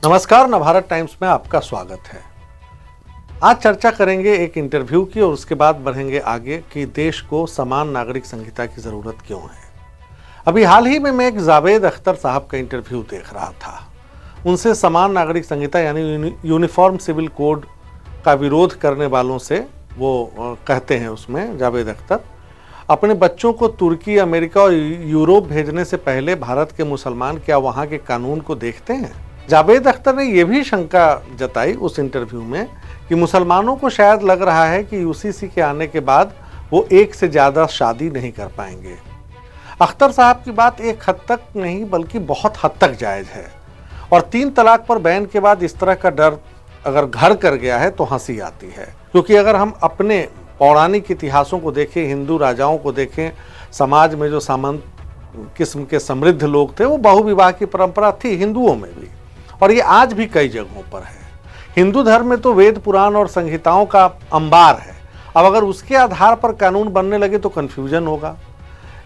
नमस्कार, नवभारत टाइम्स में आपका स्वागत है। आज चर्चा करेंगे एक इंटरव्यू की और उसके बाद बढ़ेंगे आगे कि देश को समान नागरिक संहिता की जरूरत क्यों है। अभी हाल ही में मैं एक जावेद अख्तर साहब का इंटरव्यू देख रहा था। उनसे समान नागरिक संहिता यानी यूनिफॉर्म सिविल कोड का विरोध करने वालों से वो कहते हैं उसमें जावेद अख्तर, अपने बच्चों को तुर्की, अमेरिका और यूरोप भेजने से पहले भारत के मुसलमान क्या वहाँ के कानून को देखते हैं? जावेद अख्तर ने यह भी शंका जताई उस इंटरव्यू में कि मुसलमानों को शायद लग रहा है कि यूसीसी के आने के बाद वो एक से ज़्यादा शादी नहीं कर पाएंगे। अख्तर साहब की बात एक हद तक नहीं बल्कि बहुत हद तक जायज़ है और 3 तलाक पर बैन के बाद इस तरह का डर अगर घर कर गया है तो हंसी आती है, क्योंकि अगर हम अपने पौराणिक इतिहासों को देखें, हिंदू राजाओं को देखें, समाज में जो सामंत किस्म के समृद्ध लोग थे वो बहुविवाह की परंपरा थी हिंदुओं में भी, और ये आज भी कई जगहों पर है। हिंदू धर्म में तो वेद पुराण और संहिताओं का अंबार है। अब अगर उसके आधार पर कानून बनने लगे तो कन्फ्यूजन होगा।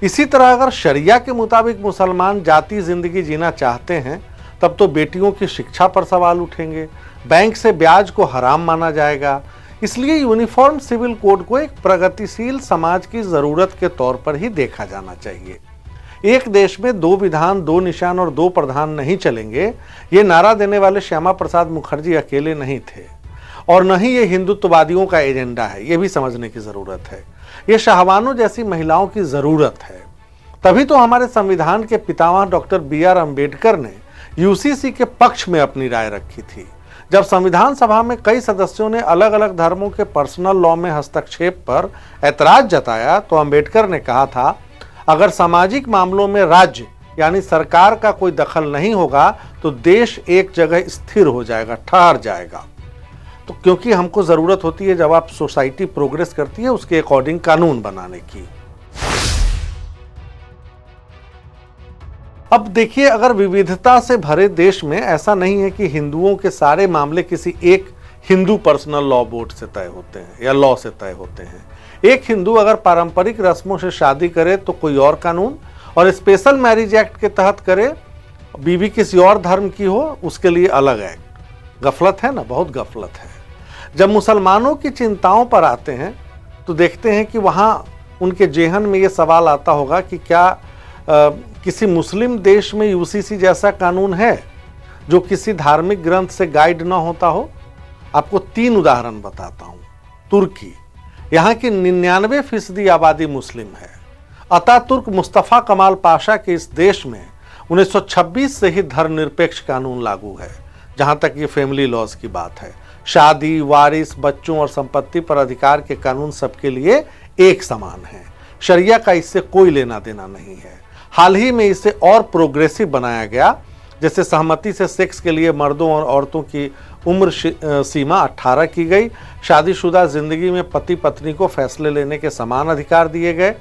इसी तरह अगर शरिया के मुताबिक मुसलमान जाति जिंदगी जीना चाहते हैं तब तो बेटियों की शिक्षा पर सवाल उठेंगे, बैंक से ब्याज को हराम माना जाएगा। इसलिए यूनिफॉर्म सिविल कोड को एक प्रगतिशील समाज की जरूरत के तौर पर ही देखा जाना चाहिए। एक देश में 2 विधान, 2 निशान और 2 प्रधान नहीं चलेंगे, ये नारा देने वाले श्यामा प्रसाद मुखर्जी अकेले नहीं थे और न ही ये हिंदुत्ववादियों का एजेंडा है, ये भी समझने की जरूरत है। ये शाहबानों जैसी महिलाओं की जरूरत है। तभी तो हमारे संविधान के पितामह डॉक्टर BR अम्बेडकर ने यूसीसी के पक्ष में अपनी राय रखी थी। जब संविधान सभा में कई सदस्यों ने अलग अलग धर्मों के पर्सनल लॉ में हस्तक्षेप पर ऐतराज जताया तो अम्बेडकर ने कहा था, अगर सामाजिक मामलों में राज्य यानी सरकार का कोई दखल नहीं होगा तो देश एक जगह स्थिर हो जाएगा, ठहर जाएगा। तो क्योंकि हमको जरूरत होती है जब आप सोसाइटी प्रोग्रेस करती है उसके अकॉर्डिंग कानून बनाने की। अब देखिए, अगर विविधता से भरे देश में ऐसा नहीं है कि हिंदुओं के सारे मामले किसी एक हिंदू पर्सनल लॉ बोर्ड से तय होते हैं या लॉ से तय होते हैं। एक हिंदू अगर पारंपरिक रस्मों से शादी करे तो कोई और कानून, और स्पेशल मैरिज एक्ट के तहत करे, बीवी किसी और धर्म की हो, उसके लिए अलग एक्ट। गफलत है ना, बहुत गफलत है। जब मुसलमानों की चिंताओं पर आते हैं तो देखते हैं कि वहाँ उनके जेहन में ये सवाल आता होगा कि क्या किसी मुस्लिम देश में यूसीसी जैसा कानून है जो किसी धार्मिक ग्रंथ से गाइड ना होता हो। आपको 3 उदाहरण बताता हूँ। तुर्की, यहाँ की 99% आबादी मुस्लिम है। अतातुर्क मुस्तफ़ा कमाल पाशा के इस देश में 1926 से ही धर्मनिरपेक्ष कानून लागू है। जहाँ तक ये फैमिली लॉज की बात है, शादी, वारिस, बच्चों और संपत्ति पर अधिकार के कानून सबके लिए एक समान है। शरिया का इससे कोई लेना देना नहीं है। हाल ही में इसे और प्रोग्रेसिव बनाया गया, जैसे सहमति से सेक्स के लिए मर्दों और औरतों की उम्र सीमा 18 की गई। शादीशुदा जिंदगी में पति पत्नी को फैसले लेने के समान अधिकार दिए गए।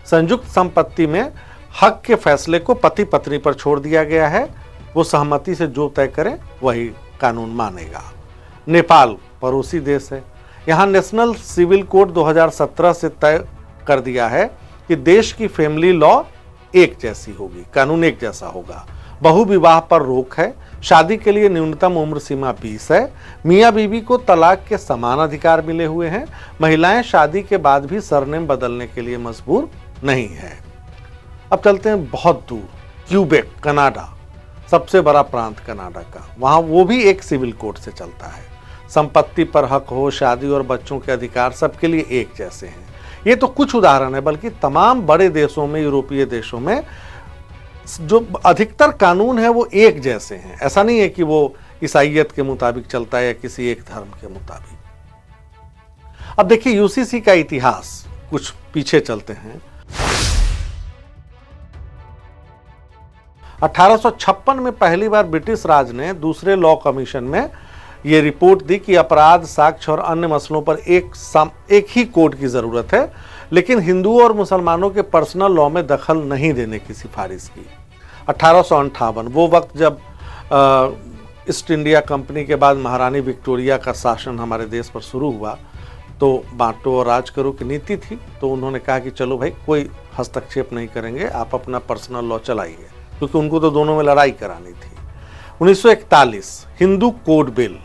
संयुक्त संपत्ति में हक के फैसले को पति पत्नी पर छोड़ दिया गया है। वो सहमति से जो तय करें वही कानून मानेगा। नेपाल पड़ोसी देश है। यहाँ नेशनल सिविल कोड 2017 से तय कर दिया है कि देश की फैमिली लॉ एक जैसी होगी, कानून एक जैसा होगा। बहुविवाह पर रोक है। शादी के लिए न्यूनतम उम्र सीमा 20 है। मियाँ बीवी को तलाक के समान अधिकार मिले हुए हैं। महिलाएं शादी के बाद भी सरनेम बदलने के लिए मजबूर नहीं है। अब चलते हैं बहुत दूर, क्यूबेक, कनाडा, सबसे बड़ा प्रांत कनाडा का। वहाँ वो भी एक सिविल कोड से चलता है। संपत्ति पर हक हो, शादी और बच्चों के अधिकार सबके लिए एक जैसे हैं। ये तो कुछ उदाहरण है, बल्कि तमाम बड़े देशों में, यूरोपीय देशों में जो अधिकतर कानून है वो एक जैसे हैं। ऐसा नहीं है कि वो ईसाईयत के मुताबिक चलता है या किसी एक धर्म के मुताबिक। अब देखिए यूसीसी का इतिहास, कुछ पीछे चलते हैं। 1856 में पहली बार ब्रिटिश राज ने दूसरे लॉ कमीशन में ये रिपोर्ट दी कि अपराध, साक्ष्य और अन्य मसलों पर एक ही कोड की जरूरत है, लेकिन हिंदुओं और मुसलमानों के पर्सनल लॉ में दखल नहीं देने की सिफारिश की। 1858, वो वक्त जब ईस्ट इंडिया कंपनी के बाद महारानी विक्टोरिया का शासन हमारे देश पर शुरू हुआ, तो बांटो और राज करो की नीति थी। तो उन्होंने कहा कि चलो भाई, कोई हस्तक्षेप नहीं करेंगे, आप अपना पर्सनल लॉ चलाइए, क्योंकि उनको तो दोनों में लड़ाई करानी थी। 1941 Hindu code bill,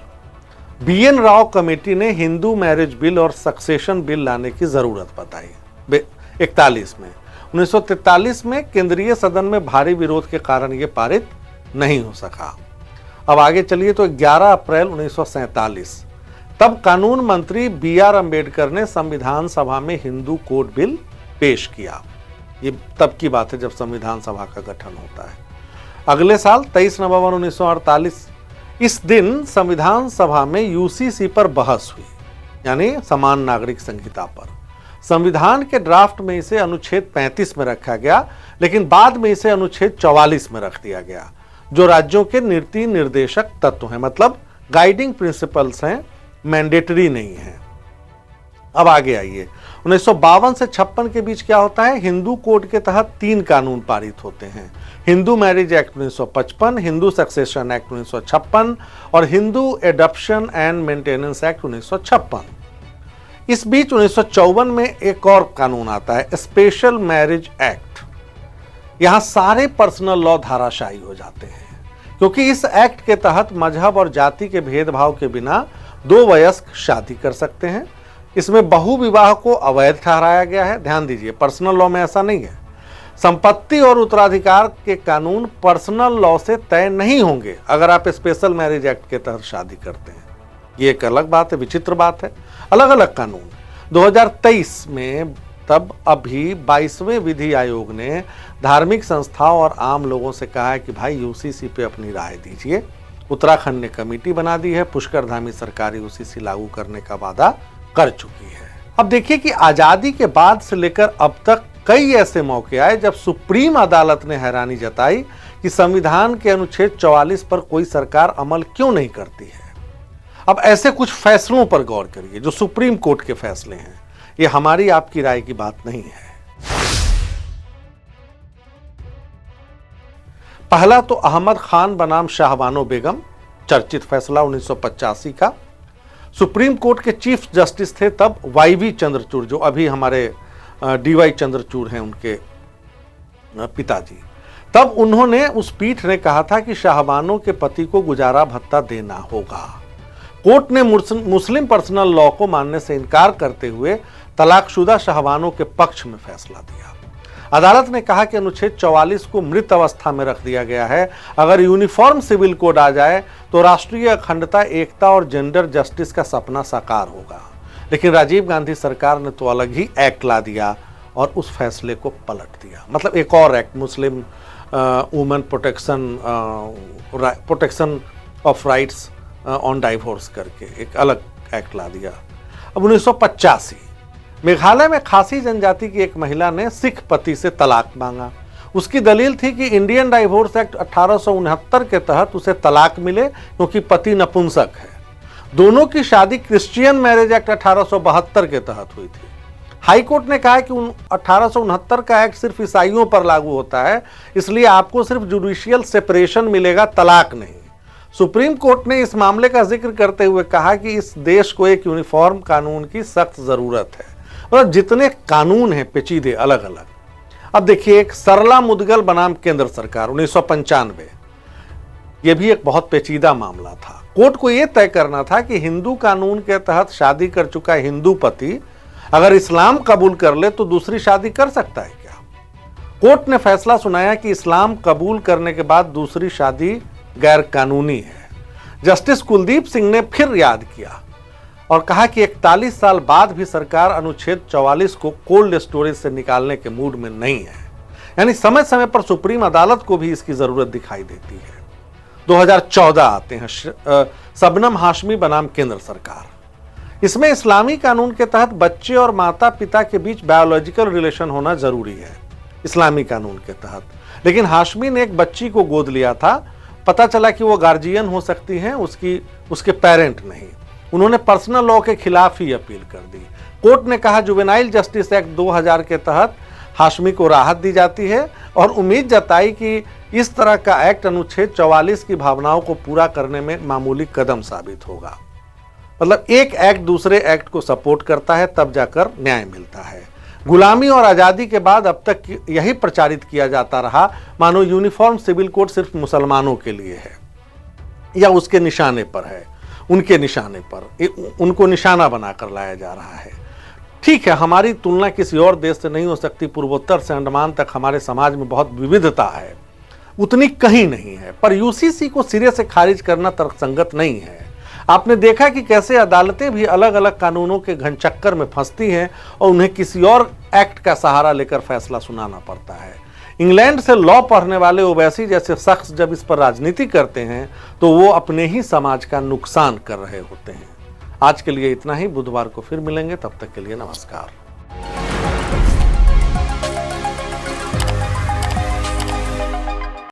BN Rao committee ने हिंदू मैरिज बिल और सक्सेशन बिल लाने की जरूरत बताई 41 में। 1943 में केंद्रीय सदन में भारी विरोध के कारण यह पारित नहीं हो सका। अब आगे चलिए तो 11 अप्रैल 1947 तब कानून मंत्री BR अम्बेडकर ने संविधान सभा में हिंदू कोड बिल पेश किया। ये तब की बात है जब संविधान सभा का गठन होता है। अगले साल 23 नवंबर 1948 इस दिन संविधान सभा में UCC पर बहस हुई, यानी समान नागरिक संहिता पर। संविधान के ड्राफ्ट में इसे अनुच्छेद 35 में रखा गया, लेकिन बाद में इसे अनुच्छेद 44 में रख दिया गया, जो राज्यों के नीति निर्देशक तत्व हैं, मतलब गाइडिंग प्रिंसिपल्स हैं, मैंडेटरी नहीं है। अब आगे आइए, 1952 से 56 के बीच क्या होता है? हिंदू कोड के तहत 3 कानून पारित होते हैं। Hindu marriage act 1955, Hindu succession act 1956 और Hindu adoption and maintenance act 1956। इस बीच 1954 में एक और कानून आता है, स्पेशल मैरिज एक्ट। यहां सारे पर्सनल लॉ धाराशायी हो जाते हैं, क्योंकि इस एक्ट के तहत मजहब और जाति के भेदभाव के बिना 2 वयस्क शादी कर सकते हैं। इसमें बहु विवाह को अवैध ठहराया गया है। ध्यान दीजिए, पर्सनल लॉ में ऐसा नहीं है। संपत्ति और उत्तराधिकार के कानून पर्सनल लॉ से तय नहीं होंगे अगर आप स्पेशल मैरिज एक्ट के तहत शादी करते हैं। ये एक अलग बात है, विचित्र बात है। अलग अलग कानून 2023 में तब अभी 22वें विधि आयोग ने धार्मिक संस्थाओं और आम लोगों से कहा है कि भाई UCC पे अपनी राय दीजिए। उत्तराखंड ने कमेटी बना दी है। पुष्कर धामी सरकार UCC लागू करने का वादा कर चुकी है। अब देखिए कि आजादी के बाद से लेकर अब तक कई ऐसे मौके आए जब सुप्रीम अदालत ने हैरानी जताई कि संविधान के अनुच्छेद 44 पर कोई सरकार अमल क्यों नहीं करती है। अब ऐसे कुछ फैसलों पर गौर करिए जो सुप्रीम कोर्ट के फैसले हैं। ये हमारी आपकी राय की बात नहीं है। पहला तो अहमद खान बनाम शाहबानो बेगम, चर्चित फैसला 1985 का। सुप्रीम कोर्ट के चीफ जस्टिस थे तब YV चंद्रचूड़, जो अभी हमारे DY चंद्रचूड़ हैं, उनके पिताजी। तब उन्होंने, उस पीठ ने कहा था कि शाहबानो के पति को गुजारा भत्ता देना होगा। कोर्ट ने मुस्लिम पर्सनल लॉ को मानने से इनकार करते हुए तलाकशुदा शाहबानों के पक्ष में फैसला दिया। अदालत ने कहा कि अनुच्छेद 44 को मृत अवस्था में रख दिया गया है। अगर यूनिफॉर्म सिविल कोड आ जाए तो राष्ट्रीय अखंडता, एकता और जेंडर जस्टिस का सपना साकार होगा। लेकिन राजीव गांधी सरकार ने तो अलग ही एक्ट ला दिया और उस फैसले को पलट दिया। मतलब एक और act, Muslim women protection of rights on divorce करके एक अलग एक्ट ला दिया। अब 1985 मेघालय में खासी जनजाति की एक महिला ने सिख पति से तलाक मांगा। उसकी दलील थी कि इंडियन डाइवोर्स एक्ट 1869 के तहत उसे तलाक मिले क्योंकि पति नपुंसक है। दोनों की शादी क्रिश्चियन मैरिज एक्ट 1872 के तहत हुई थी। हाई कोर्ट ने कहा कि 1869 का एक्ट सिर्फ ईसाइयों पर लागू होता है, इसलिए आपको सिर्फ जुडिशियल सेपरेशन मिलेगा, तलाक नहीं। सुप्रीम कोर्ट ने इस मामले का जिक्र करते हुए कहा कि इस देश को एक यूनिफॉर्म कानून की सख्त जरूरत है। और जितने कानून हैं पेचीदे अलग अलग। अब देखिए, एक सरला मुदगल बनाम केंद्र सरकार 1995, यह भी एक बहुत पेचीदा मामला था। कोर्ट को यह तय करना था कि हिंदू कानून के तहत शादी कर चुका हिंदू पति अगर इस्लाम कबूल कर ले तो दूसरी शादी कर सकता है क्या। कोर्ट ने फैसला सुनाया कि इस्लाम कबूल करने के बाद दूसरी शादी गैर कानूनी है। जस्टिस कुलदीप सिंह ने फिर याद किया और कहा कि 41 साल बाद भी सरकार अनुच्छेद 44 को कोल्ड स्टोरेज से निकालने के मूड में नहीं है। यानी समय समय पर सुप्रीम अदालत को भी इसकी जरूरत दिखाई देती है। 2014 आते हैं, शबनम हाशमी बनाम केंद्र सरकार। इसमें इस्लामी कानून के तहत बच्चे और माता पिता के बीच बायोलॉजिकल रिलेशन होना जरूरी है इस्लामी कानून के तहत। लेकिन हाशमी ने एक बच्ची को गोद लिया था, पता चला कि वो गार्जियन हो सकती हैं, उसके पेरेंट नहीं। उन्होंने पर्सनल लॉ के खिलाफ ही अपील कर दी। कोर्ट ने कहा जुवेनाइल जस्टिस एक्ट 2000 के तहत हाशमी को राहत दी जाती है और उम्मीद जताई कि इस तरह का एक्ट अनुच्छेद 44 की भावनाओं को पूरा करने में मामूली कदम साबित होगा। मतलब एक एक्ट दूसरे एक्ट को सपोर्ट करता है, तब जाकर न्याय मिलता है। गुलामी और आज़ादी के बाद अब तक यही प्रचारित किया जाता रहा मानो यूनिफॉर्म सिविल कोड सिर्फ मुसलमानों के लिए है। या उसके निशाने पर है, उनके निशाने पर, उनको निशाना बनाकर लाया जा रहा है। ठीक है, हमारी तुलना किसी और देश से नहीं हो सकती, पूर्वोत्तर से अंडमान तक हमारे समाज में बहुत विविधता है, उतनी कहीं नहीं है, पर यूसीसी को सिरे से खारिज करना तर्कसंगत नहीं है। आपने देखा कि कैसे अदालतें भी अलग अलग कानूनों के घनचक्कर में फंसती हैं और उन्हें किसी और एक्ट का सहारा लेकर फैसला सुनाना पड़ता है। इंग्लैंड से लॉ पढ़ने वाले ओवैसी जैसे शख्स जब इस पर राजनीति करते हैं तो वो अपने ही समाज का नुकसान कर रहे होते हैं। आज के लिए इतना ही, बुधवार को फिर मिलेंगे, तब तक के लिए नमस्कार।